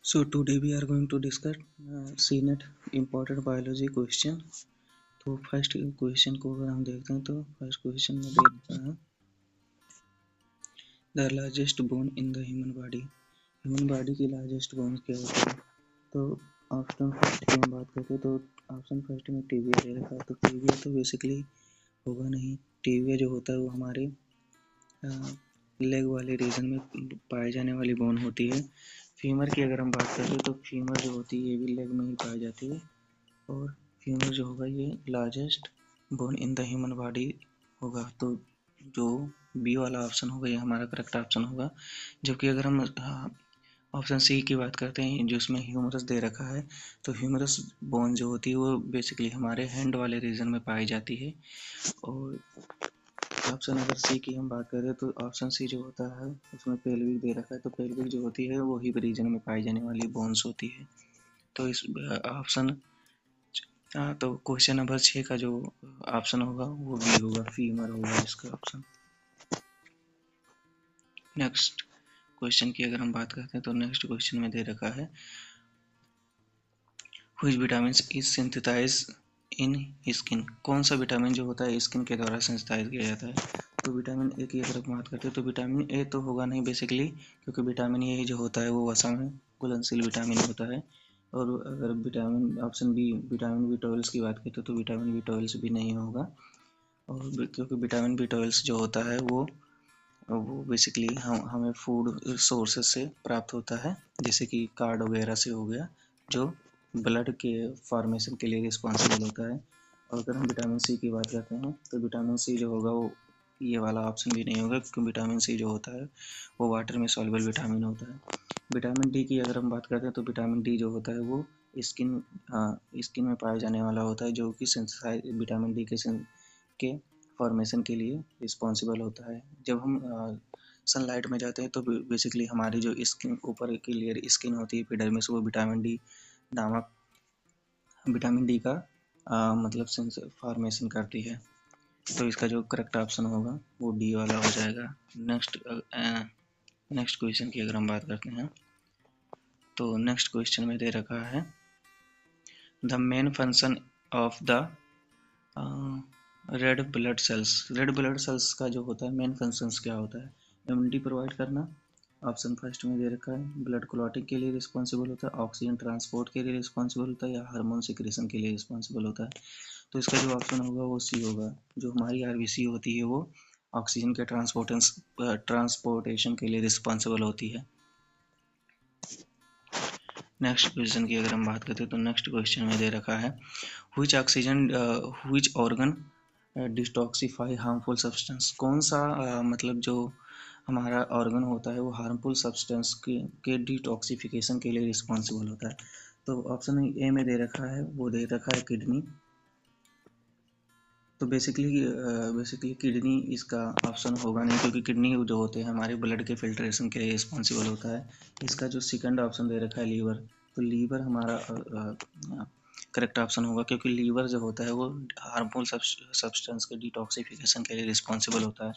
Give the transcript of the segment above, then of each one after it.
So today we are going to discuss CNET important biology question। तो first question को अगर हम देखते हैं तो फर्स्ट क्वेश्चन में दे रखा है the largest bone in the human body की लार्जेस्ट बोन क्या होती है। तो ऑप्शन फर्स्ट की हम बात करते हैं तो ऑप्शन फर्स्ट में टीबिया दे रखा है। तो टीबिया तो बेसिकली होगा नहीं। टीबिया जो होता है वो हमारे लेग वाले रीजन में पाए जाने वाली बोन होती है। फीमर की अगर हम बात करें तो फीमर जो होती है ये भी लेग में ही पाई जाती है और फीमर जो होगा ये largest bone in the human body होगा। तो जो बी वाला ऑप्शन होगा ये हमारा करेक्ट ऑप्शन होगा। जबकि अगर हम ऑप्शन सी की बात करते हैं जो उसमें ह्यूमरस दे रखा है तो ह्यूमरस बोन जो होती है वो बेसिकली हमारे हैंड वाले रीजन में पाई जाती है। और ऑप्शन अगर सी की हम बात करें तो ऑप्शन सी जो होता है उसमें पेल्विक दे रखा है। तो पेल्विक जो होती है वो हिप रीजन में पाई जाने वाली बोन्स होती है। तो इस ऑप्शन तो क्वेश्चन नंबर 6 का जो ऑप्शन होगा वो बी होगा, फीमर होगा इसका ऑप्शन। नेक्स्ट क्वेश्चन की अगर हम बात करते हैं तो नेक्स्ट क्वेश्चन में दे रखा है which vitamin is synthesize in skin. कौन सा विटामिन जो होता है स्किन के द्वारा सिंथेसाइज किया जाता है। तो विटामिन ए की अगर बात करते हैं तो विटामिन ए तो होगा नहीं बेसिकली, क्योंकि विटामिन ए जो होता है वो वसा में घुलनशील विटामिन होता है। और अगर विटामिन ऑप्शन बी विटामिन बी12 की बात करते हैं तो विटामिन बी12 भी नहीं होगा। और क्योंकि विटामिन बी12 जो होता है वो बेसिकली हमें फूड सोर्सेज से प्राप्त होता है, जैसे कि कार्ड वगैरह से हो गया जो ब्लड के फॉर्मेशन के लिए रिस्पॉन्सिबल होता है। और अगर हम विटामिन सी की बात करते हैं तो विटामिन सी जो होगा वो ये वाला ऑप्शन भी नहीं होगा, क्योंकि विटामिन सी जो होता है वो वाटर में सॉल्युबल विटामिन होता है। विटामिन डी की अगर हम बात करते हैं तो विटामिन डी जो होता है वो स्किन में पाया जाने वाला होता है, जो कि सिंथेसाइज विटामिन डी के फॉर्मेशन के लिए रिस्पॉन्सिबल होता है। जब हम सनलाइट में जाते हैं तो बेसिकली हमारी जो स्किन ऊपर की लेयर स्किन होती है एपिडर्मिस, वो विटामिन डी नामक विटामिन डी का मतलब फॉर्मेशन करती है। तो इसका जो करेक्ट ऑप्शन होगा वो डी वाला हो जाएगा। नेक्स्ट क्वेश्चन की अगर हम बात करते हैं तो नेक्स्ट क्वेश्चन में दे रखा है the main function of the red blood cells का जो होता है मेन फंक्शंस क्या होता है। इम्यूनिटी प्रोवाइड करना, ऑप्शन फर्स्ट में दे रखा है ब्लड क्लॉटिंग के लिए रिस्पॉन्सिबल होता है, ऑक्सीजन ट्रांसपोर्ट के लिए रिस्पॉन्सिबल होता है, या हार्मोन सिक्रेशन के लिए रिस्पॉन्सिबल होता है। तो इसका जो ऑप्शन होगा वो सी होगा। जो हमारी आरबीसी होती है वो ऑक्सीजन के ट्रांसपोर्टेशन के लिए रिस्पॉन्सिबल होती है। नेक्स्ट क्वेश्चन की अगर हम बात करते हैं तो नेक्स्ट क्वेश्चन में दे रखा है which organ detoxify harmful substance. कौन सा मतलब जो हमारा ऑर्गन होता है वो हार्मफुल सब्सटेंस के डिटॉक्सिफिकेशन के लिए रिस्पॉन्सिबल होता है। तो ऑप्शन ए में दे रखा है वो दे रखा है किडनी। तो बेसिकली किडनी इसका ऑप्शन होगा नहीं, क्योंकि किडनी जो होते हैं हमारे ब्लड के फिल्ट्रेशन के लिए रिस्पॉन्सिबल होता है। इसका जो सेकंड ऑप्शन दे रखा है लीवर, तो लीवर हमारा करेक्ट ऑप्शन होगा, क्योंकि लीवर जो होता है वो हार्मफुल सब्सटेंस के डिटॉक्सिफिकेशन के लिए रिस्पॉन्सिबल होता है।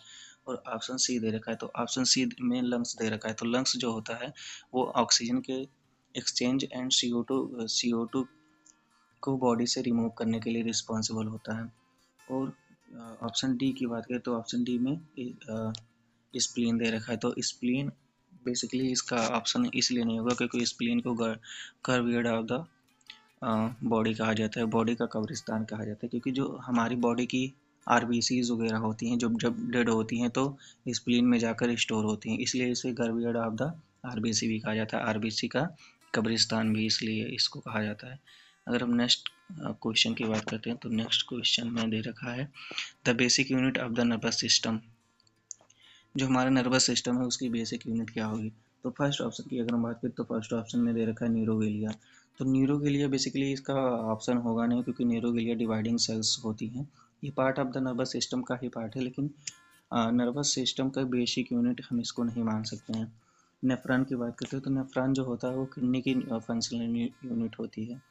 और ऑप्शन सी दे रखा है तो ऑप्शन सी में लंग्स दे रखा है। तो लंग्स जो होता है वो ऑक्सीजन के एक्सचेंज एंड CO2 को बॉडी से रिमूव करने के लिए रिस्पॉन्सिबल होता है। और ऑप्शन डी की बात करें तो ऑप्शन डी में स्प्लीन दे रखा है। तो स्प्लीन बेसिकली इसका ऑप्शन इसलिए नहीं होगा क्योंकि स्प्लीन को कर्व ऑफ द बॉडी कहा जाता है, बॉडी का कब्रिस्तान कहा जाता है, क्योंकि जो हमारी बॉडी की आरबीसीज वगैरह होती हैं जब डेड होती हैं तो स्प्लीन में जाकर स्टोर होती हैं, इसलिए इसे गर्भगढ़ ऑफ द आरबीसी भी कहा जाता है। आरबीसी का कब्रिस्तान भी इसलिए इसको कहा जाता है। अगर हम नेक्स्ट क्वेश्चन की बात करते हैं तो नेक्स्ट क्वेश्चन में दे रखा है the basic unit of the nervous system. जो हमारा नर्वस सिस्टम है उसकी बेसिक यूनिट क्या होगी। तो फर्स्ट ऑप्शन की अगर हम बात करें तो फर्स्ट ऑप्शन में दे रखा है न्यूरोगेलिया। तो न्यूरोगेलिया बेसिकली इसका ऑप्शन होगा नहीं, क्योंकि न्यूरोगेलिया डिवाइडिंग सेल्स होती हैं, ये part of the nervous system का ही पार्ट है, लेकिन नर्वस सिस्टम का बेसिक यूनिट हम इसको नहीं मान सकते हैं। नेफ्रॉन की बात करते हैं तो नेफ्रॉन जो होता है वो किडनी की फंक्शनल यूनिट होती है।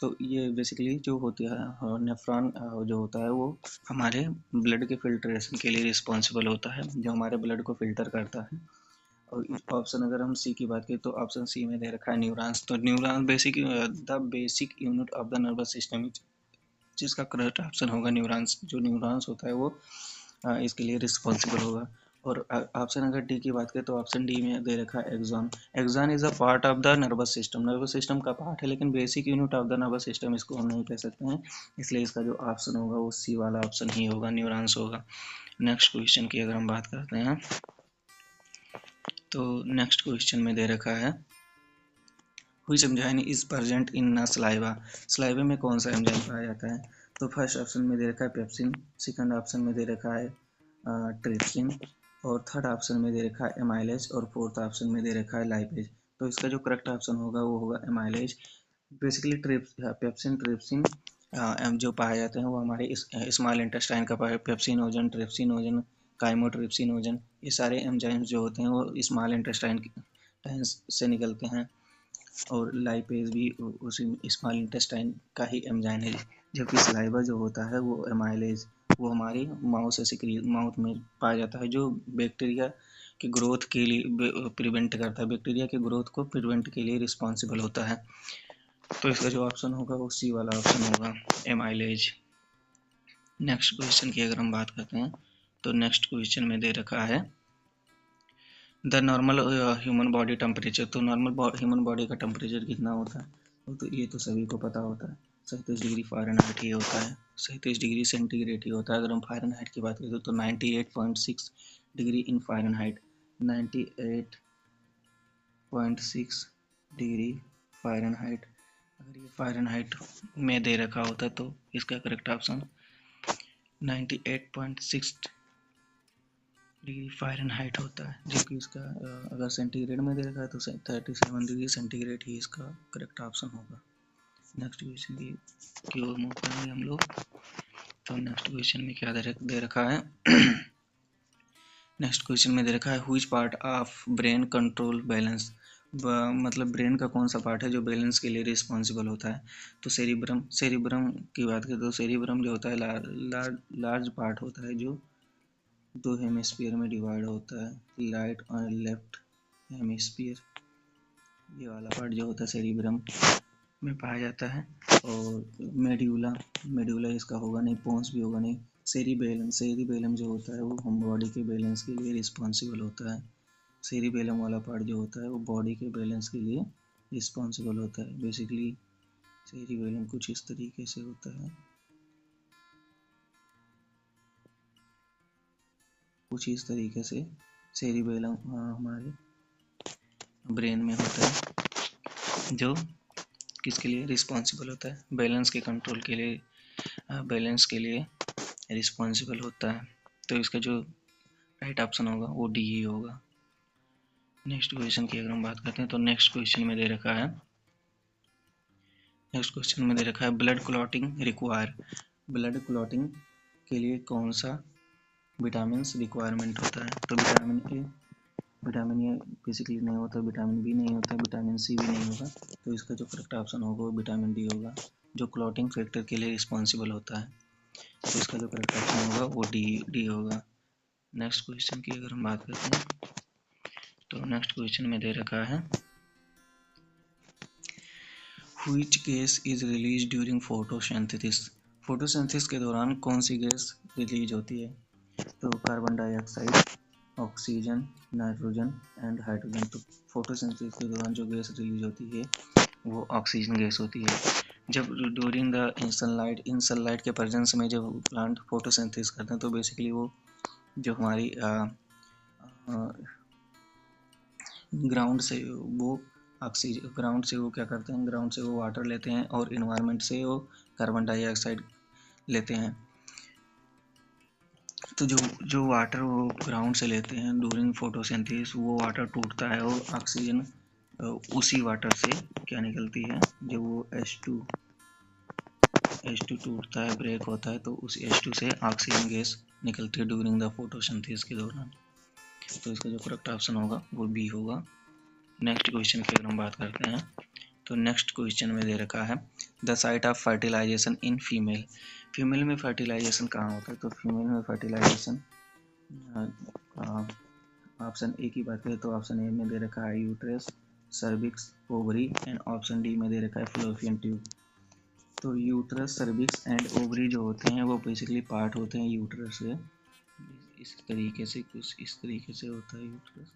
तो ये बेसिकली जो होती है नेफ्रॉन जो होता है वो हमारे ब्लड के फिल्ट्रेशन के लिए रिस्पॉन्सिबल होता है, जो हमारे ब्लड को फिल्टर करता है। और ऑप्शन अगर हम सी की बात करें तो ऑप्शन सी में दे रखा है न्यूरॉन्स। तो neuron the basic unit of the nervous system, जिसका करेक्ट ऑप्शन होगा न्यूरॉन्स। जो न्यूरॉन्स होता है वो इसके लिए रिस्पॉन्सिबल होगा। और ऑप्शन अगर डी की बात करें तो ऑप्शन डी में दे रखा है axon. Axon is a part of the nervous system, nervous system का पार्ट है, लेकिन basic unit of the nervous system इसको हम नहीं कह सकते हैं। इसलिए इसका जो ऑप्शन होगा वो सी वाला ऑप्शन ही होगा, न्यूरॉन्स होगा। नेक्स्ट क्वेश्चन की अगर हम बात करते हैं तो नेक्स्ट क्वेश्चन में दे रखा है which enzyme is present in saliva. Saliva में कौन सा एंजाइम पाया जाता है? तो फर्स्ट ऑप्शन में दे रखा है पेप्सिन, सेकंड ऑप्शन में दे रखा है ट्रिप्सिन, और थर्ड ऑप्शन में दे रखा है एमाइलेज, और फोर्थ ऑप्शन में दे रखा है लाइपेज। तो इसका जो करेक्ट ऑप्शन होगा वो होगा एमाइलेज। बेसिकली पेप्सिन ट्रिप्सिन जो पाए जाते हैं वो हमारे स्मॉल इंटेस्टाइन का पाए, पेप्सिनोजन, ट्रिप्सिनोजन, काइमोट्रिप्सिनोजन, ये सारे एंजाइम्स जो होते हैं वो स्मॉल इंटेस्टाइन से निकलते हैं। और लाइपेज भी उसी स्मॉल इंटेस्टाइन का ही एंजाइम है। जबकि सलाइवा जो होता है वो एमाइलेज, वो हमारी माउथ से सिक्रीट, माउथ में पाया जाता है, जो बैक्टीरिया की ग्रोथ के लिए प्रिवेंट करता है, बैक्टीरिया की ग्रोथ को प्रिवेंट के लिए रिस्पॉन्सिबल होता है। तो इसका जो ऑप्शन होगा वो सी वाला ऑप्शन होगा, एमाइलेज। नेक्स्ट क्वेश्चन की अगर हम बात करते हैं तो नेक्स्ट क्वेश्चन में दे रखा है the normal human body temperature. तो नॉर्मल ह्यूमन बॉडी का टेम्परेचर कितना होता है? तो ये तो सभी को पता होता है, 37 डिग्री फ़ारेनहाइट ही होता है, 37 डिग्री सेंटीग्रेड ही होता है। अगर हम फ़ारेनहाइट की बात करें तो 98.6 degree in Fahrenheit, 98.6 degree Fahrenheit. अगर ये फ़ारेनहाइट में दे रखा होता तो इसका करेक्ट ऑप्शन 98.6 डिग्री फ़ारेनहाइट होता है। जबकि इसका अगर सेंटीग्रेड में दे रखा है तो 37 डिग्री सेंटीग्रेड ही इसका करेक्ट ऑप्शन होगा। नेक्स्ट क्वेश्चन की ओर मूव करेंगे हम लोग। तो नेक्स्ट क्वेश्चन में क्या दे रखा है नेक्स्ट क्वेश्चन में दे रखा है which part of brain control balance. मतलब ब्रेन का कौन सा पार्ट है जो बैलेंस के लिए रिस्पॉन्सिबल होता है? तो सेरिब्रम की बात करें तो सेरिब्रम जो होता है लार्ज पार्ट होता है, जो दो हेमिस्फीयर में डिवाइड होता है, राइट और लेफ्ट हेमिस्फीयर। ये वाला पार्ट जो होता है सेरिब्रम में पाया जाता है। और मेड्यूला इसका होगा नहीं, पोन्स भी होगा नहीं। सेरिबेलम जो होता है वो हम बॉडी के बैलेंस के लिए रिस्पॉन्सिबल होता है। सेरिबेलम वाला पार्ट जो होता है वो बॉडी के बैलेंस के लिए रिस्पॉन्सिबल होता है। बेसिकली सेरिबेलम कुछ इस तरीके से होता है, कुछ इस तरीके से सेरिबेलम हमारे ब्रेन में होता है, जो किसके लिए रिस्पॉन्सिबल होता है? बैलेंस के कंट्रोल के लिए, बैलेंस के लिए रिस्पॉन्सिबल होता है। तो इसका जो राइट ऑप्शन होगा वो डी ही होगा। नेक्स्ट क्वेश्चन की अगर हम बात करते हैं तो नेक्स्ट क्वेश्चन में दे रखा है blood clotting require. Blood clotting के लिए कौन सा विटामिन रिक्वायरमेंट होता है? तो विटामिन ए बेसिकली नहीं होता, विटामिन बी नहीं होता, विटामिन सी भी नहीं होगा। तो इसका जो करेक्ट ऑप्शन होगा वो विटामिन डी होगा, जो क्लॉटिंग फैक्टर के लिए रिस्पॉन्सिबल होता है। तो इसका जो करेक्ट ऑप्शन होगा वो डी होगा। नेक्स्ट क्वेश्चन की अगर हम बात करते हैं तो नेक्स्ट क्वेश्चन में दे रखा है which gas is release during photosynthesis. Photosynthesis के दौरान कौन सी गैस रिलीज होती है? तो carbon dioxide, oxygen, nitrogen and hydrogen. तो फोटोसिंथेसिस के दौरान जो गैस रिलीज होती है वो ऑक्सीजन गैस होती है। जब ड्यूरिंग द इन सनलाइट के प्रेजेंस में जब प्लांट फोटोसिंथेसिस करते हैं तो बेसिकली वो जो हमारी ग्राउंड से वो ऑक्सीजन, ग्राउंड से वो क्या करते हैं, ग्राउंड से वो वाटर लेते हैं और इन्वायरमेंट से वो कार्बन डाइऑक्साइड लेते हैं। तो जो वाटर वो ग्राउंड से लेते हैं ड्यूरिंग फोटोसिंथेसिस, वो वाटर टूटता है और ऑक्सीजन उसी वाटर से क्या निकलती है, जब वो H2 टूटता है, ब्रेक होता है, तो उस H2 से ऑक्सीजन गैस निकलती है ड्यूरिंग द फोटोसिंथेसिस के दौरान। तो इसका जो करेक्ट ऑप्शन होगा वो बी होगा। नेक्स्ट क्वेश्चन की अगर हम बात करते हैं तो नेक्स्ट क्वेश्चन में दे रखा है the site of fertilization in female. Female में फर्टिलाइजेशन कहाँ होता है? तो फीमेल में फर्टिलाइजेशन ऑप्शन ए की बात करें तो ऑप्शन ए में दे रखा है uterus, cervix, ovary and option D में दे रखा है फलोपियन ट्यूब। तो यूट्रस, सर्विक्स एंड ओवरी जो होते हैं वो बेसिकली पार्ट होते हैं यूट्रस से। इस तरीके से, कुछ इस तरीके से होता है यूट्रस,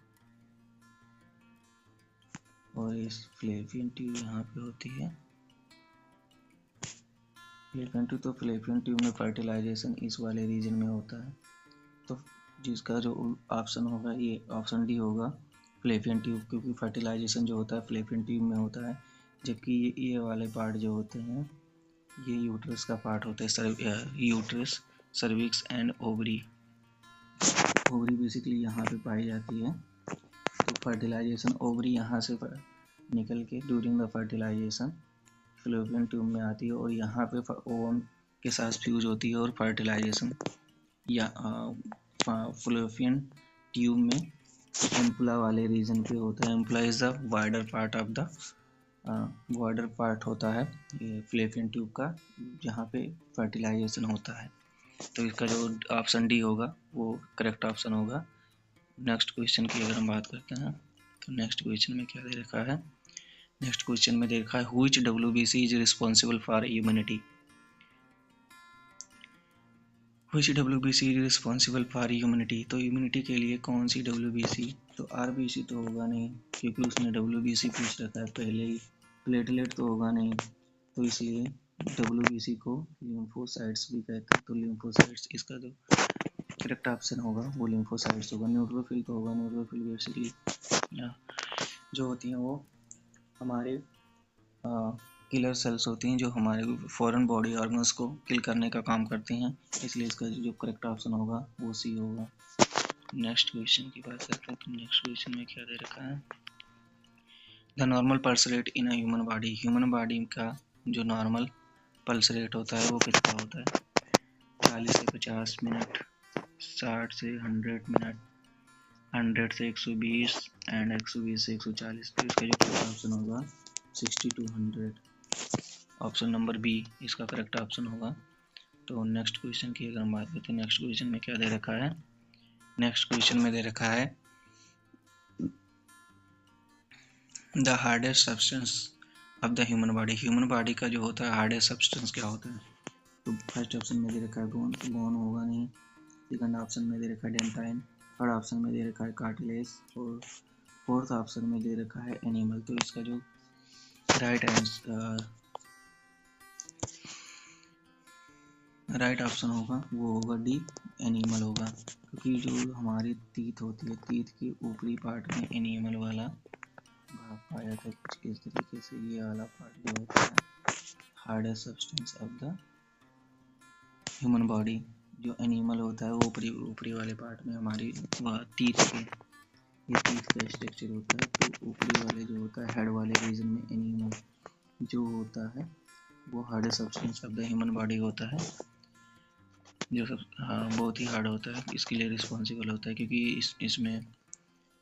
और इस फलोपियन ट्यूब यहाँ पे होती है। फलोपियन ट्यूब, तो फलोपियन ट्यूब में फर्टिलाइजेशन इस वाले रीजन में होता है। तो जिसका जो ऑप्शन होगा ये ऑप्शन डी होगा, फलोपियन ट्यूब, क्योंकि फर्टिलाइजेशन जो होता है फलोपियन ट्यूब में होता है। जबकि ये वाले पार्ट जो होते हैं ये यूट्रस का पार्ट होता है, uterus, cervix and ovary. Ovary basically यहाँ पे पाई जाती है। तो फर्टिलाइजेशन ओवरी यहाँ से निकल के during the fertilization fallopian tube में आती है, और यहाँ पे ओवम के साथ फ्यूज होती है, और फर्टिलाइजेशन या फलोपियन ट्यूब में एम्पुला वाले रीजन पे होता है। Ampulla is the wider part of the wider part होता है ये फलोपियन ट्यूब का, जहाँ पे फर्टिलाइजेशन होता है। तो इसका जो ऑप्शन डी होगा वो करेक्ट ऑप्शन होगा। नेक्स्ट क्वेश्चन की अगर हम बात करते हैं तो नेक्स्ट क्वेश्चन में क्या दे रखा है। नेक्स्ट क्वेश्चन में दे रखा है which WBC is responsible for immunity. Which WBC is responsible for immunity, तो इम्यूनिटी के लिए कौन सी WBC, तो RBC तो होगा नहीं क्योंकि उसने WBC पूछ रखा है पहले ही। प्लेटलेट तो होगा नहीं, तो इसलिए WBC को लिम्फोसाइट्स भी कहते हैं। तो लिम्फोसाइट्स इसका जो करेक्ट ऑप्शन होगा वो लिम्फोसाइट्स होगा। न्यूट्रोफिल तो होगा, न्यूट्रोफिल बेसिकली जो होती हैं वो हमारे किलर सेल्स होती हैं जो हमारे फॉरेन बॉडी ऑर्गन्स को किल करने का काम करती हैं, इसलिए इसका जो करेक्ट ऑप्शन होगा वो सी होगा। नेक्स्ट क्वेश्चन की बात करते हैं तो नेक्स्ट क्वेश्चन में क्या दे रखा है। The normal pulse rate in a human body, human body का जो नॉर्मल पल्स रेट होता है वो कितना होता है। 40 से 50 मिनट, 60 से 100 मिनट, 100 से 120 एंड 120 से 140। तो इसका जो करेक्ट ऑप्शन होगा 60 to 100, ऑप्शन नंबर बी इसका करेक्ट ऑप्शन होगा। तो नेक्स्ट क्वेश्चन की अगर हम बात करते हैं नेक्स्ट क्वेश्चन में क्या दे रखा है। नेक्स्ट क्वेश्चन में दे रखा है the hardest substance of the human body, human body का जो होता है हार्डेस्ट सब्सटेंस क्या होता है। तो फर्स्ट ऑप्शन में दे रखा है बोन, तो बोन होगा नहीं। सेकंड ऑप्शन में दे रखा है डेंटाइन, थर्ड ऑप्शन में दे रखा है कार्टिलेज, और फोर्थ ऑप्शन में दे रखा है एनिमल। तो इसका जो राइट ऑप्शन होगा वो होगा डी, एनिमल होगा, क्योंकि जो हमारी टीथ होती है टीथ के ऊपरी पार्ट में एनिमल वाला भाग पाया जाता है कुछ इस तरीके से। ये वाला पार्ट जो होता है hardest substance of the human body, जो एनिमल होता है वो ऊपरी वाले पार्ट में हमारी टीथ के, ये टीथ का स्ट्रक्चर होता है। तो ऊपरी वाले जो होता है हेड वाले रीजन में एनिमल जो होता है वो hardest substance of the human body होता है, जो सब बहुत ही हार्ड होता है, इसके लिए रिस्पॉन्सिबल होता है, क्योंकि इसमें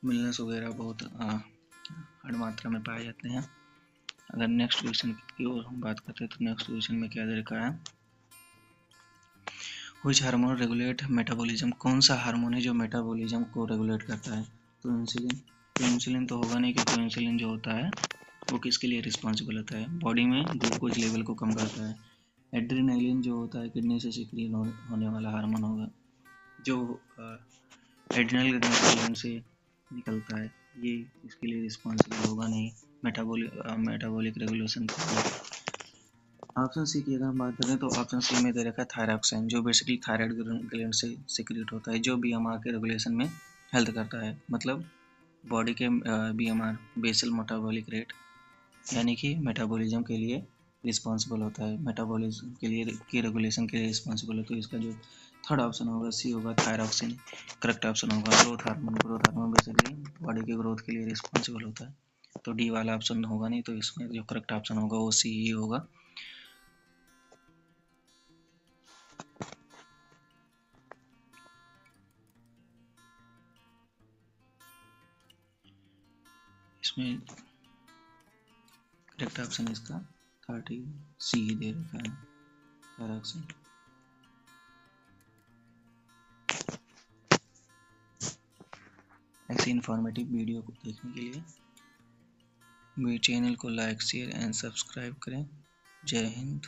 मिनरल्स वगैरह बहुत हार्ड मात्रा में पाए जाते हैं। अगर नेक्स्ट क्वेश्चन की ओर हम बात करते हैं तो नेक्स्ट क्वेश्चन में क्या दे रखा है। व्हिच हार्मोन रेगुलेट मेटाबॉलिज्म, कौन सा हार्मोन है जो मेटाबॉलिज्म को रेगुलेट करता है। तो इंसुलिन, तो इंसुलिन तो होगा नहीं क्योंकि इंसुलिन जो होता है वो किसके लिए रिस्पॉन्सिबल होता है, बॉडी में ग्लूकोज लेवल को कम करता है। एड्रेनालिन जो होता है किडनी से सिक्रीट होने वाला हार्मोन होगा, जो एड्रेनल ग्लैंड से निकलता है, ये इसके लिए रिस्पॉन्सिबल होगा नहीं मेटाबॉलिक रेगुलेशन के लिए। ऑप्शन सी की अगर हम बात करें तो ऑप्शन सी में दे रखा है थायरॉक्साइन, जो बेसिकली थायराइड ग्लैंड से सिक्रीट होता है, जो बीएमआर के रेगुलेशन में हेल्प करता है। मतलब बॉडी के बीएमआर बेसल मेटाबॉलिक रेट यानी कि मेटाबॉलिज्म के लिए रिस्पॉन्सिबल होता है, मेटाबॉलिज्म के लिए की रेगुलेशन के लिए रिस्पॉन्सिबल है। तो इसका जो थर्ड ऑप्शन होगा सी होगा थायरॉक्सिन, करेक्ट ऑप्शन होगा। ग्रोथ हार्मोन बेसिकली बॉडी के ग्रोथ के लिए रिस्पॉन्सिबल होता है। तो डी वाला ऑप्शन होगा नहीं, तो इसमें जो करेक्ट ऑप्शन होगा वो सी ही होगा। इसमें करेक्ट ऑप्शन इसका 30 सी ही दे रखा है, थायरॉक्सिन। ऐसी इन्फॉर्मेटिव वीडियो को देखने के लिए मेरे चैनल को लाइक शेयर एंड सब्सक्राइब करें। जय हिंद।